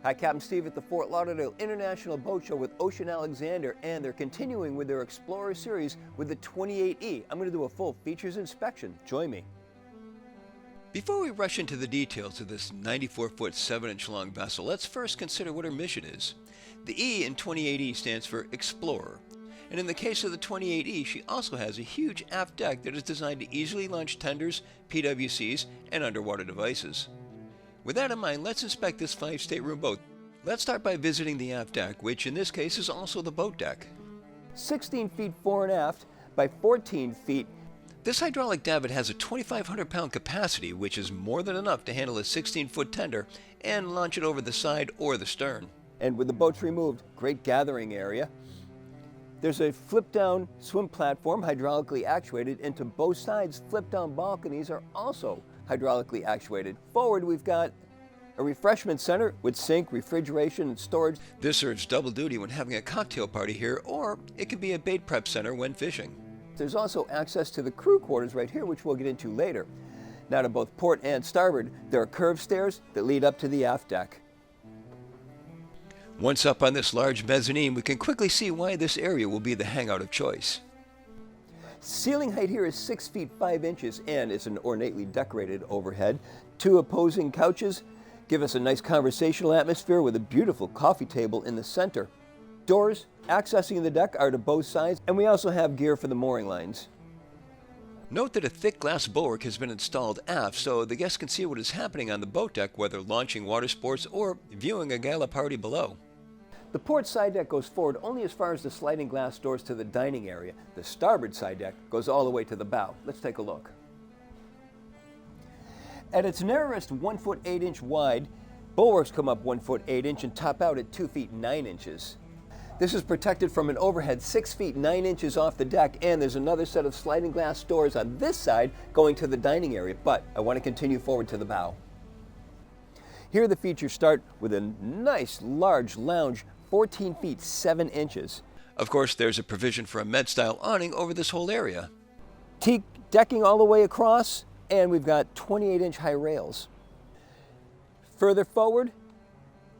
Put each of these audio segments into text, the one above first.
Hi, Captain Steve at the Fort Lauderdale International Boat Show with Ocean Alexander, and they're continuing with their Explorer series with the 28E. I'm going to do a full features inspection. Join me. Before we rush into the details of this 94-foot, 7-inch long vessel, let's first consider what her mission is. The E in 28E stands for Explorer. And in the case of the 28E, she also has a huge aft deck that is designed to easily launch tenders, PWCs, and underwater devices. With that in mind, let's inspect this 5-stateroom boat. Let's start by visiting the aft deck, which in this case is also the boat deck. 16 feet fore and aft by 14 feet. This hydraulic davit has a 2,500-pound capacity, which is more than enough to handle a 16-foot tender and launch it over the side or the stern. And with the boats removed, great gathering area. There's a flip-down swim platform, hydraulically actuated, and to both sides, flip-down balconies are also hydraulically actuated. Forward, we've got a refreshment center with sink, refrigeration, and storage. This serves double duty when having a cocktail party here, or it could be a bait prep center when fishing. There's also access to the crew quarters right here, which we'll get into later. Now to both port and starboard, there are curved stairs that lead up to the aft deck. Once up on this large mezzanine, we can quickly see why this area will be the hangout of choice. Ceiling height here is 6 feet 5 inches and it's an ornately decorated overhead. 2 opposing couches give us a nice conversational atmosphere with a beautiful coffee table in the center. Doors accessing the deck are to both sides, and we also have gear for the mooring lines. Note that a thick glass bulwark has been installed aft so the guests can see what is happening on the boat deck, whether launching water sports or viewing a gala party below. The port side deck goes forward only as far as the sliding glass doors to the dining area. The starboard side deck goes all the way to the bow. Let's take a look. At its narrowest 1 foot 8 inch wide, bulwarks come up 1 foot 8 inch and top out at 2 feet 9 inches. This is protected from an overhead 6 feet 9 inches off the deck, and there's another set of sliding glass doors on this side going to the dining area, but I want to continue forward to the bow. Here the features start with a nice large lounge, 14 feet 7 inches. Of course, there's a provision for a med-style awning over this whole area. Teak decking all the way across, and we've got 28-inch high rails. Further forward,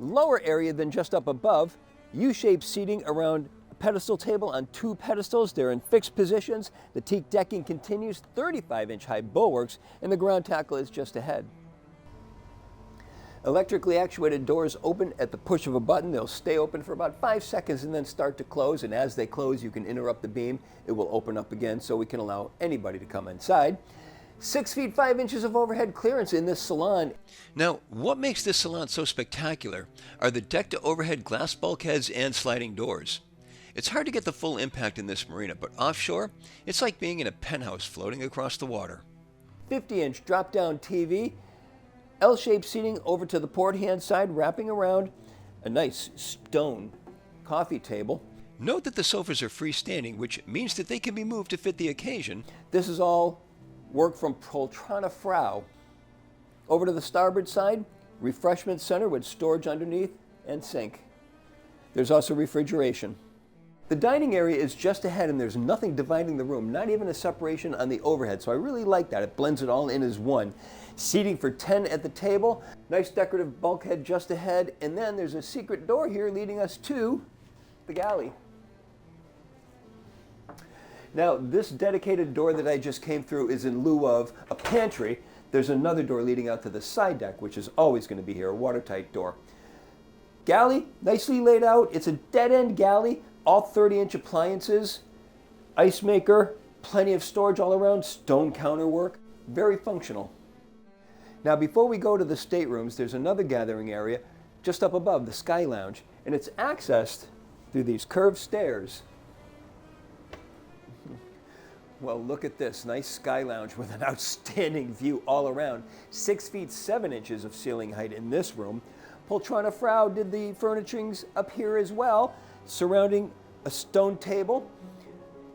lower area than just up above, U-shaped seating around a pedestal table on 2 pedestals. They're in fixed positions. The teak decking continues, 35-inch high bulwarks, and the ground tackle is just ahead. Electrically actuated doors open at the push of a button. They'll stay open for about 5 seconds and then start to close, and as they close you can interrupt the beam. It will open up again so we can allow anybody to come inside. 6 feet 5 inches of overhead clearance in this salon. Now, what makes this salon so spectacular are the deck to overhead glass bulkheads and sliding doors. It's hard to get the full impact in this marina, but offshore, it's like being in a penthouse floating across the water. 50-inch drop-down TV, L-shaped seating over to the port hand side, wrapping around a nice stone coffee table. Note that the sofas are freestanding, which means that they can be moved to fit the occasion. This is all work from Poltrona Frau. Over to the starboard side, refreshment center with storage underneath and sink. There's also refrigeration. The dining area is just ahead and there's nothing dividing the room, not even a separation on the overhead, so I really like that. It blends it all in as one. Seating for 10 at the table, nice decorative bulkhead just ahead, and then there's a secret door here leading us to the galley. Now, this dedicated door that I just came through is in lieu of a pantry. There's another door leading out to the side deck, which is always going to be here, a watertight door. Galley, nicely laid out. It's a dead-end galley, all 30-inch appliances, ice maker, plenty of storage all around, stone counterwork, very functional. Now, before we go to the staterooms, there's another gathering area just up above, the Sky Lounge, and it's accessed through these curved stairs. Well, look at this nice Sky Lounge with an outstanding view all around. 6 feet 7 inches of ceiling height in this room. Poltrona Frau did the furnishings up here as well, surrounding a stone table.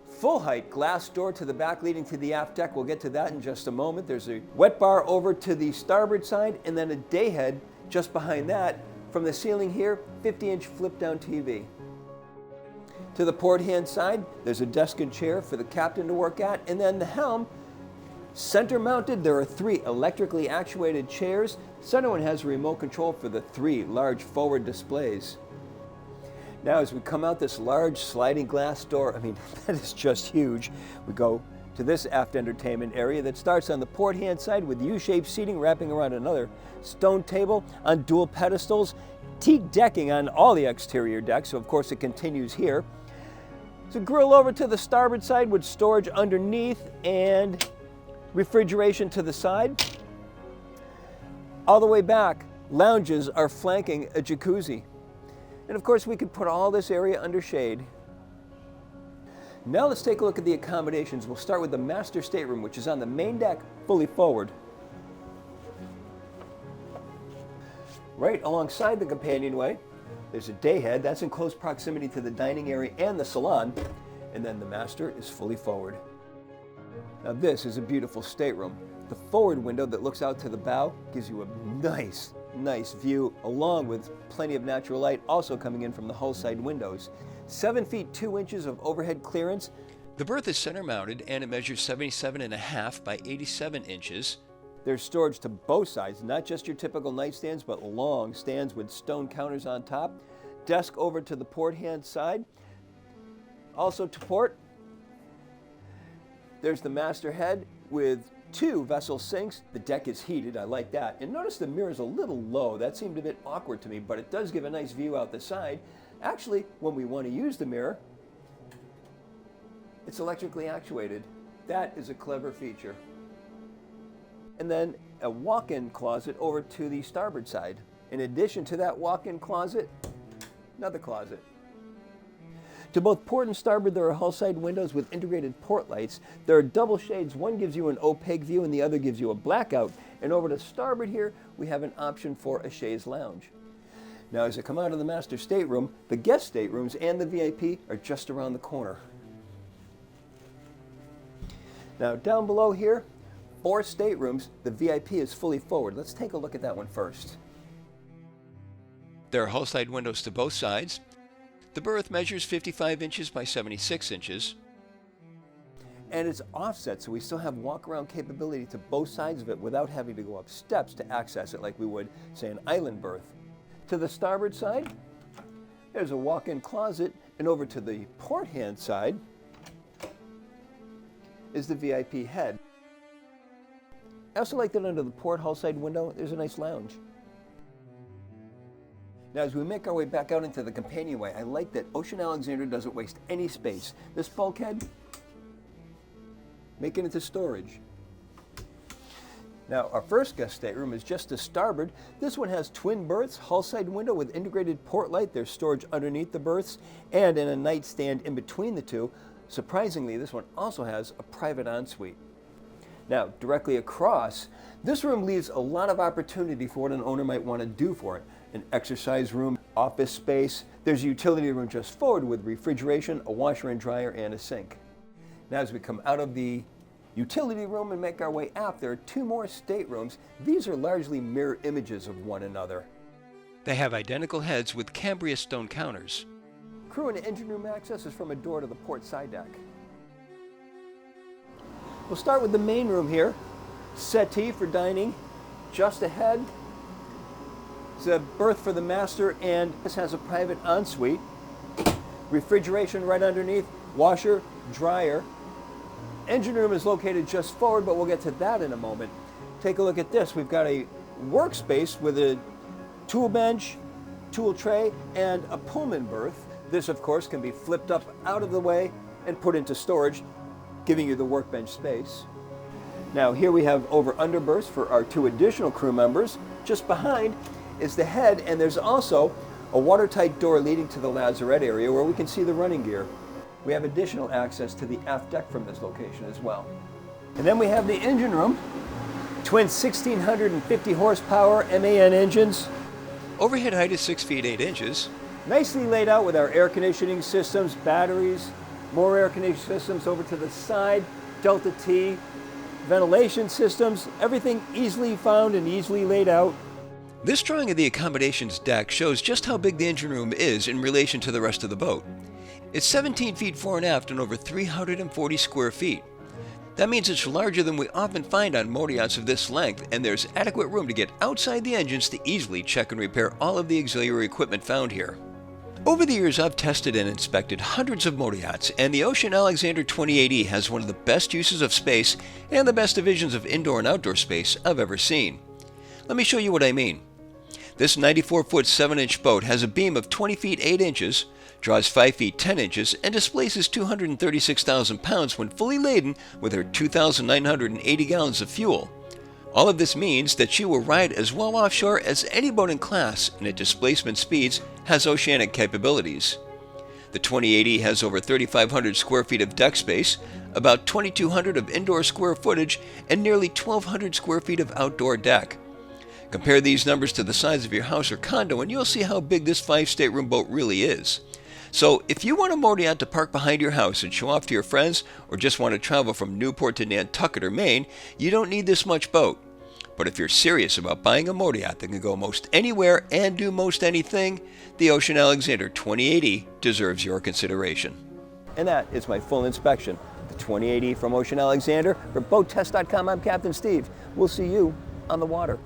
Full height glass door to the back leading to the aft deck. We'll get to that in just a moment. There's a wet bar over to the starboard side and then a day head just behind that. From the ceiling here, 50-inch flip-down TV. To the port hand side, there's a desk and chair for the captain to work at, and then the helm Center mounted, there are 3 electrically actuated chairs. The center one has a remote control for the 3 large forward displays. Now as we come out this large sliding glass door, I mean, that is just huge. We go to this aft entertainment area that starts on the port hand side with U-shaped seating wrapping around another stone table on dual pedestals, teak decking on all the exterior decks, so of course it continues here. There's a grill over to the starboard side with storage underneath and refrigeration to the side. All the way back, lounges are flanking a jacuzzi. And of course we could put all this area under shade. Now let's take a look at the accommodations. We'll start with the master stateroom, which is on the main deck, fully forward. Right alongside the companionway, there's a day head. That's in close proximity to the dining area and the salon. And then the master is fully forward. Now this is a beautiful stateroom. The forward window that looks out to the bow gives you a nice view, along with plenty of natural light also coming in from the hull side windows. 7 feet 2 inches of overhead clearance. The berth is center mounted and it measures 77.5 by 87 inches. There's storage to both sides, not just your typical nightstands, but long stands with stone counters on top. Desk over to the port hand side. Also to port, there's the master head with 2 vessel sinks. The deck is heated, I like that. And notice the mirror's a little low. That seemed a bit awkward to me, but it does give a nice view out the side. Actually, when we want to use the mirror, it's electrically actuated. That is a clever feature. And then a walk-in closet over to the starboard side. In addition to that walk-in closet, another closet. To both port and starboard, there are hull side windows with integrated port lights. There are double shades. One gives you an opaque view and the other gives you a blackout. And over to starboard here, we have an option for a chaise lounge. Now as I come out of the master stateroom, the guest staterooms and the VIP are just around the corner. Now down below here, 4 staterooms, the VIP is fully forward. Let's take a look at that one first. There are hull side windows to both sides. The berth measures 55 inches by 76 inches. And it's offset, so we still have walk-around capability to both sides of it without having to go up steps to access it like we would, say, an island berth. To the starboard side, there's a walk-in closet, and over to the port hand side is the VIP head. I also like that under the port hull side window, there's a nice lounge. Now as we make our way back out into the companionway, I like that Ocean Alexander doesn't waste any space. This bulkhead, make it into storage. Now our first guest stateroom is just to starboard. This one has twin berths, hull side window with integrated port light. There's storage underneath the berths and in a nightstand in between the two. Surprisingly, this one also has a private ensuite. Now directly across, this room leaves a lot of opportunity for what an owner might want to do for it. An exercise room, office space. There's a utility room just forward with refrigeration, a washer and dryer, and a sink. Now as we come out of the utility room and make our way aft, there are 2 more staterooms. These are largely mirror images of one another. They have identical heads with Cambria stone counters. Crew and engine room access is from a door to the port side deck. We'll start with the main room here. Settee for dining. Just ahead, it's a berth for the master, and this has a private ensuite. Refrigeration right underneath, washer, dryer. Engine room is located just forward, but we'll get to that in a moment. Take a look at this. We've got a workspace with a tool bench, tool tray, and a Pullman berth. This, of course, can be flipped up out of the way and put into storage, giving you the workbench space. Now here we have over-under berths for our 2 additional crew members. Just behind is the head, and there's also a watertight door leading to the lazarette area where we can see the running gear. We have additional access to the aft deck from this location as well. And then we have the engine room. Twin 1650 horsepower MAN engines. Overhead height is 6 feet 8 inches. Nicely laid out with our air conditioning systems, batteries, more air conditioning systems over to the side, Delta T, ventilation systems, everything easily found and easily laid out. This drawing of the accommodations deck shows just how big the engine room is in relation to the rest of the boat. It's 17 feet fore and aft and over 340 square feet. That means it's larger than we often find on motor yachts of this length, and there's adequate room to get outside the engines to easily check and repair all of the auxiliary equipment found here. Over the years, I've tested and inspected hundreds of motor yachts, and the Ocean Alexander 28E has one of the best uses of space and the best divisions of indoor and outdoor space I've ever seen. Let me show you what I mean. This 94-foot 7-inch boat has a beam of 20 feet 8 inches, draws 5 feet 10 inches, and displaces 236,000 pounds when fully laden with her 2,980 gallons of fuel. All of this means that she will ride as well offshore as any boat in class, and at displacement speeds has oceanic capabilities. The 28E has over 3,500 square feet of deck space, about 2,200 of indoor square footage, and nearly 1,200 square feet of outdoor deck. Compare these numbers to the size of your house or condo and you'll see how big this 5-stateroom boat really is. So if you want a motor yacht to park behind your house and show off to your friends, or just want to travel from Newport to Nantucket or Maine, you don't need this much boat. But if you're serious about buying a motor yacht that can go most anywhere and do most anything, the Ocean Alexander 28E deserves your consideration. And that is my full inspection. The 28E from Ocean Alexander. For BoatTEST.com, I'm Captain Steve. We'll see you on the water.